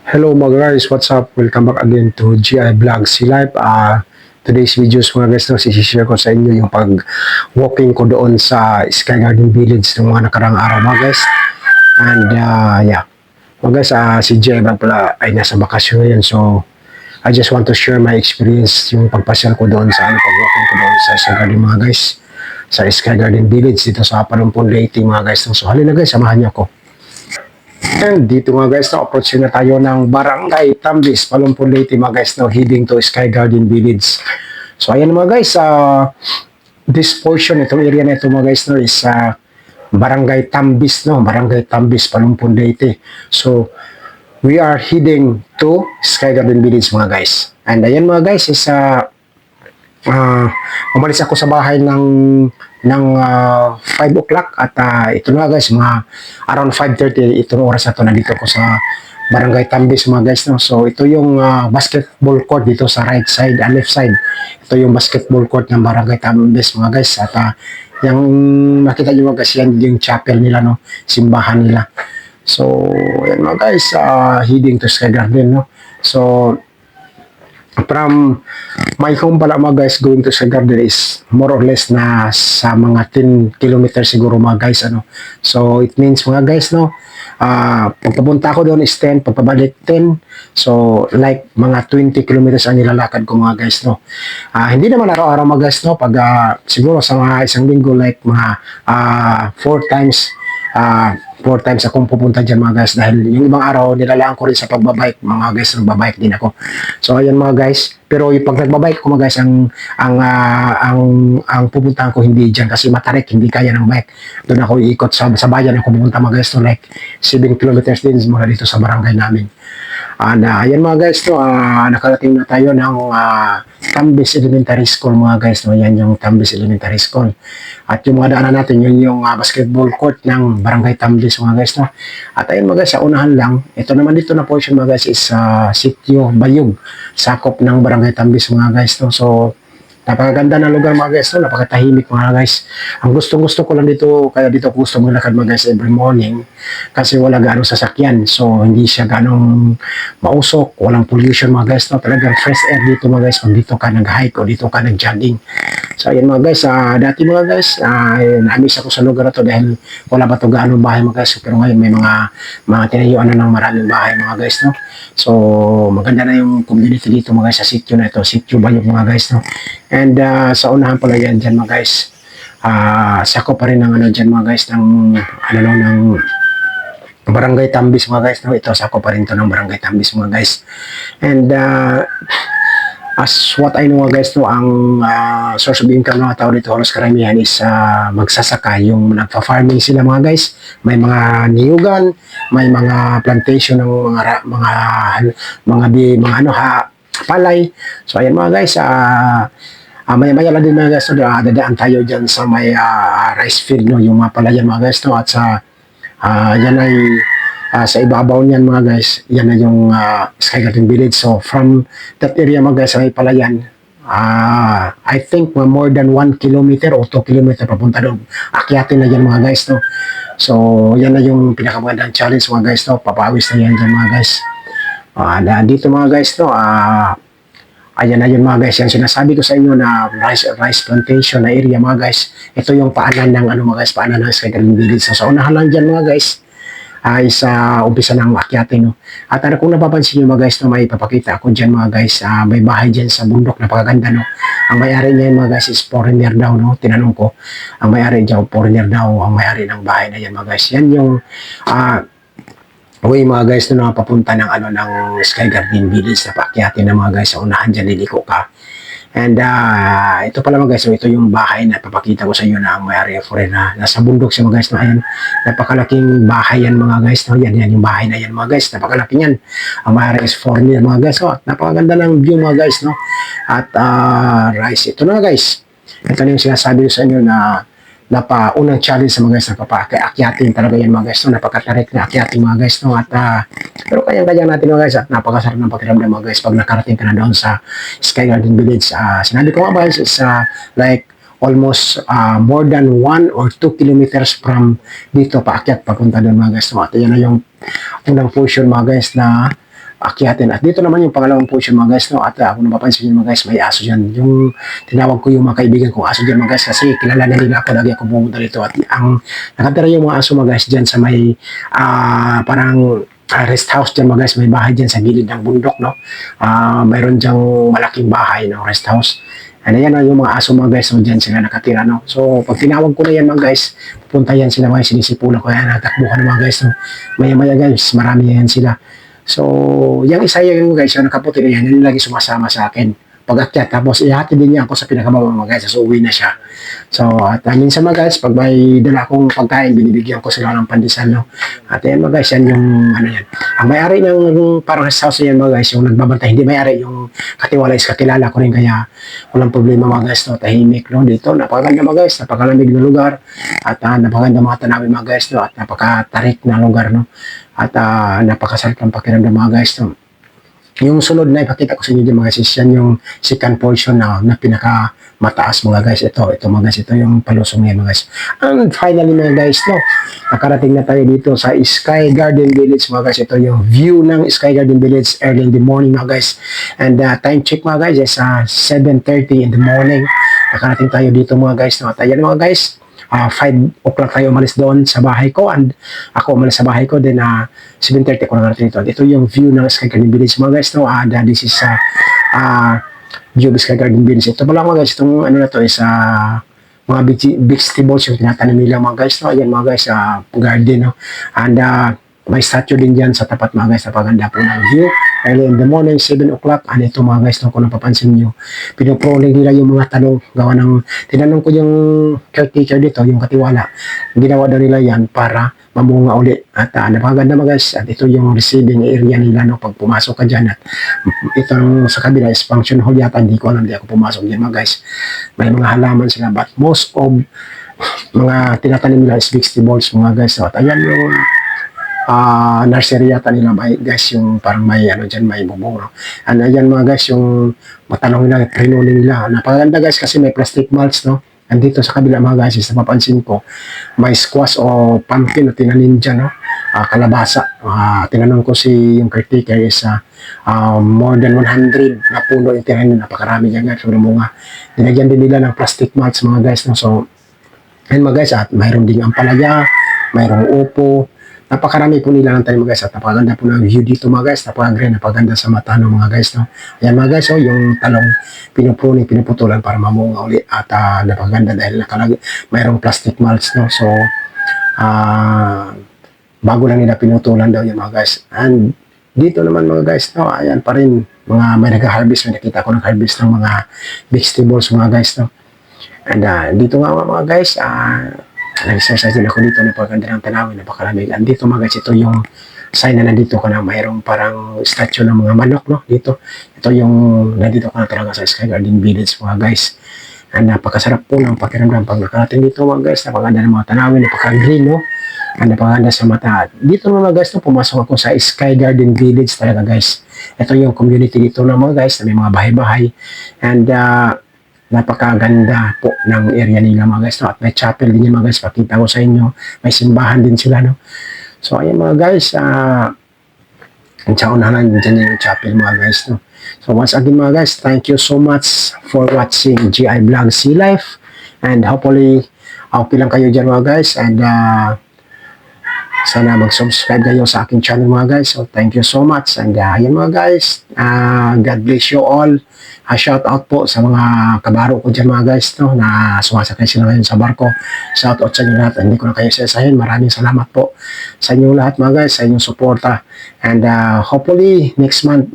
Hello mga guys, what's up? Welcome back again to GI Vlog Sea Life. Today's videos mga guys, no, share ko sa inyo yung pag-walking ko doon sa Sky Garden Village ng mga nakarang araw mga guys. And yeah, mga guys, si GI Vlog pala ay nasa bakasyon ngayon. So, I just want to share my experience yung pagpasyal ko doon sa pag-walking ko doon sa Sky Garden mga guys. Sa Sky Garden Village dito sa Palumpon Leyte mga guys. So, halina guys, samahan niyo ako. And dito mga guys, approach na tayo ng Barangay Tambis, Palumpon Leyte mga guys, heading to Sky Garden Village. So ayan mga guys, this portion, itong area na ito mga guys, is Barangay Tambis, Barangay Tambis, Palumpon Leyte. So we are heading to Sky Garden Village mga guys. And ayan mga guys, umalis ako sa bahay ng 5 o'clock at ito na guys, mga around 5:30 itong oras na to, nandito ko sa Barangay Tambis mga guys, no? So ito yung basketball court dito sa right side and left side. Ito yung basketball court ng Barangay Tambis mga guys, at yung makita nyo mga guys, yan yung chapel nila, no? Simbahan nila. So yan mga guys, heading to Sky Garden, no? So from my home pala mga guys, going to Sky Garden is more or less na sa mga 10 kilometers siguro mga guys, ano. So it means mga guys, no, pagpapunta ko doon is 10, pagpabalik 10. So like mga 20 kilometers ang nilalakad ko mga guys, no. Hindi naman araw-araw mga guys, no, pag siguro sa mga isang linggo, like mga 4 times, 4 times akong pupunta dyan mga guys, dahil yung ibang araw nilalaan ko rin sa pagbabike mga guys, nagbabike din ako. So ayan mga guys, pero yung pag nagbabike ko mga guys, ang pupuntahan ko hindi dyan kasi matarik, hindi kaya ng bike. Doon ako iikot sa bayan ako pupunta mga guys, to like 7 kilometers din mula dito sa barangay namin. And ayan mga guys, no, nakarating na tayo ng Tambis Elementary School mga guys, no. Yan yung Tambis Elementary School. At yung mga daanan natin, yun yung basketball court ng Barangay Tambis mga guys, no. At ayun mga guys, sa unahan lang, ito naman dito na portion mga guys is Sitio Bayog, sakop ng Barangay Tambis mga guys, no. So napakaganda na lugar mga guys, no? Napakatahimik mga guys. Ang gustong-gusto ko lang dito, kaya dito ko gusto maglakad mga guys every morning kasi wala ganong sasakyan. So hindi siya ganong mausok, walang pollution mga guys, no? Talagang fresh air dito mga guys pag dito ka nag-hike o dito ka nag-jogging. So ayan mga guys, dati mga guys, na-miss ako sa lugar na to dahil wala pa to ganong bahay mga guys. Pero ngayon may mga tinayuan na ng maraming bahay mga guys, no? So maganda na yung community dito mga guys sa sitio na ito, Sitio Bayog mga guys, no? And sa unahan pala yan dyan mga guys, sako pa rin ng dyan mga guys, ng ng Barangay Tambis mga guys, no? Ito sako pa rin to ng Barangay Tambis mga guys. And as what I know mga guys, no, ang source of income ng mga tao dito halos karamihan is magsasaka, yung nagpa-farming sila mga guys. May mga niyugan, may mga plantation ng palay. So ayan mga guys, maya-maya lang din mga guys, no, dadaan tayo dyan sa may rice field, no, yung mga palayan mga guys, no, at sa yan ay sa ibabaw niyan mga guys, yan na yung Sky Garden Village. So from that area mga guys, sa may palayan, I think more than 1 kilometer o 2 kilometer papunta doon. Akyatin na yan mga guys, no. So yan na yung pinakamagandang challenge mga guys, no, papawis na yan dyan mga guys. Dito mga guys, no, ayan na yun mga guys, yan sinasabi ko sa inyo na rice plantation na area mga guys. Ito yung paanan ng mga guys, paanan ng Sky Garden Village. So sa unahan lang dyan mga guys, sa umpisa ng akyatin, no. At kung napapansin nyo mga guys, no, may papakita ako dyan mga guys, may bahay dyan sa bundok, napakaganda, no. Ang may-ari niya mga guys is foreigner daw, no. Tinanong ko, ang may-ari dyan, foreigner daw, ang may-ari ng bahay na yan mga guys. Yan yung mga guys, na papunta ng ng Sky Garden Village na paakyatin na mga guys, sa unahan dyan, liliko ka. And ito pala mga guys, so ito yung bahay na papakita ko sa inyo na ang may-ari na nasa bundok siya mga guys, no. Ayan, napakalaking bahay yan mga guys, no. Yan yung bahay na yan mga guys, napakalaki yan. Ang may-ari is foreigner mga guys, so napakaganda ng view mga guys, no. At rice, ito na guys, ito na yung sinasabi ko sa inyo na unang challenge sa mga guys, napaka-akyatin talaga yan mga guys, no. Napakatarik na akyatin mga guys, no. At pero kayang-kaya natin mga guys, at napakasarap ng pakiramdam mga guys pag nakarating ka na doon sa Sky Garden Village. Sinabi ko nga ba guys, is like almost more than 1 or 2 kilometers from dito paakyat papunta doon mga guys, no. At yan na yung unang portion mga guys na akyatin. At dito naman yung pangalawang portion mga guys, no? At kung napapansin nyo mga guys, may aso dyan. Yung tinawag ko yung mga kaibigan kong aso dyan mga guys, kasi kilala na nila ako, lagi ako pumunta dito. At ang nakatira yung mga aso mga guys dyan sa may parang rest house dyan mga guys, may bahay dyan sa gilid ng bundok, no? Mayroon dyang malaking bahay, no? Rest house. Ano yan, yung mga aso mga guys, so dyan sila nakatira, no? So, pag tinawag ko na yan mga guys, pupunta yan sila mga sinisipulan ko yan, natakbuhan ng mga guys, no? Maya-maya guys, marami yan sila. So, yung isa yung guys, yung nakaputi na yan, yun lagi sumasama sa akin pag-akyat. Tapos, ihati din niya ako sa pinakababa mga guys, so uwi na siya. So, at minsan mga guys, pag may dala akong pagkain, binibigyan ko sila ng pandesal, no? At yan mga guys, yan yung, ano yan. Ang may-ari ng parang rest house yan mga guys, yung nagbabantay, hindi may-ari, yung katiwala is kakilala ko rin, kaya walang problema mga guys, no? Tahimik, no? Dito, napakaganda mga guys, napakalamig na lugar, at napakaganda mga tanawin mga guys, no? At napakatarik na lugar, no? At napakasarap ng pakiramdam mga guys, no? Yung sunod na ipakita ko sa inyo mga guys, yan yung second portion na pinaka mataas mga guys. Ito mga guys, ito yung palusong niya mga guys. And finally mga guys, no, nakarating na tayo dito sa Sky Garden Village mga guys. Ito yung view ng Sky Garden Village early in the morning mga guys. And time check mga guys is 7:30 in the morning. Nakarating tayo dito mga guys, no. At ayan mga guys, 5 o'clock tayo umalis doon sa bahay ko, and ako umalis sa bahay ko, then 7:30 ako nangarating dito. Ito yung view ng Sky Garden Village mga guys, no? This is view of Sky Garden Village. Ito pala mga guys, itong ano na to is mga vegetables yung tinatanim nila mga guys, no? Ayan mga guys, garden, no? And may statue din dyan sa tapat mga guys, napaganda po ng view. Early in the morning, 7 o'clock, and ito mga guys, no, kung napapansin nyo, pinoproling nila yung mga tanong, gawa ng, tinanong ko yung caretaker dito, yung katiwala, ginawa daw nila yan para mamunga uli. At napaganda mga guys, at ito yung receiving area nila, no, pag pumasok ka dyan. At itong sa kabila is function hall yata, hindi ko alam, hindi ako pumasok dyan mga guys. May mga halaman sila, but most of mga tinatanim nila is vegetables mga guys. So, at ayan yung nursery yata nila guys, yung parang may ano dyan, may bubong, no? And ayan mga guys, yung matanong nila, trinuling nila. Napakaganda guys, kasi may plastic mulch, no? And dito sa kabila mga guys, is napapansin ko, may squash o pumpkin na tinanim dyan, no? Kalabasa. Tinanong ko si yung caretaker is more than 100 na puno yung tinanim, napakarami dyan guys, yung mga dinagyan din nila ng plastic mulch mga guys, no? So, and mga guys, at mayroon ding ampalaya, mayroong upo, napakarami po nila ng tanim mga guys, at napaganda po ng view dito mga guys, napaka-green, napaganda sa mata ng mga guys, no? Ayan mga guys, yung talong pinuputulan para mamunga uli, at napaganda dahil mayroong plastic mulch, no? So bago lang nila pinutulan daw yung mga guys. And dito naman mga guys, no, ayan pa rin, may nag-harvest, may nakita ko nag-harvest ng mga vegetables mga guys, no? And dito nga mga guys, nag-exercise din ako dito, napaganda ng tanawin, napakalamig. And dito mga guys, ito yung sign na nandito ka na, mayroong parang statue ng mga manok, no? Dito, ito yung nandito ka na talaga sa Sky Garden Village mga guys. And napakasarap po ng pakiramdam pag nakarating dito mga guys, napaganda ng mga tanawin, napaka-green, no? And napaganda sa mata. Dito mga guys, no, pumasok ako sa Sky Garden Village talaga guys. Ito yung community dito na mga guys, na may mga bahay-bahay. And napakaganda po ng area nila mga guys, no? At may chapel din yung mga guys, pakita ko sa inyo, may simbahan din sila, no? So ayan mga guys, ang saunahan dyan yung chapel mga guys, no? So once again mga guys, thank you so much for watching GI Vlog Sea Life, and hopefully okay lang kayo dyan mga guys, and sana mag-subscribe kayo sa aking channel mga guys. So thank you so much, and ayan mga guys, God bless you all. Shout out po sa mga kabaro ko dyan mga guys, no, na sumasakay sila ngayon sa barko. Shout out sa inyo lahat, hindi ko na kayo sasahin. Maraming salamat po sa inyong lahat mga guys, sa inyong suporta, and hopefully next month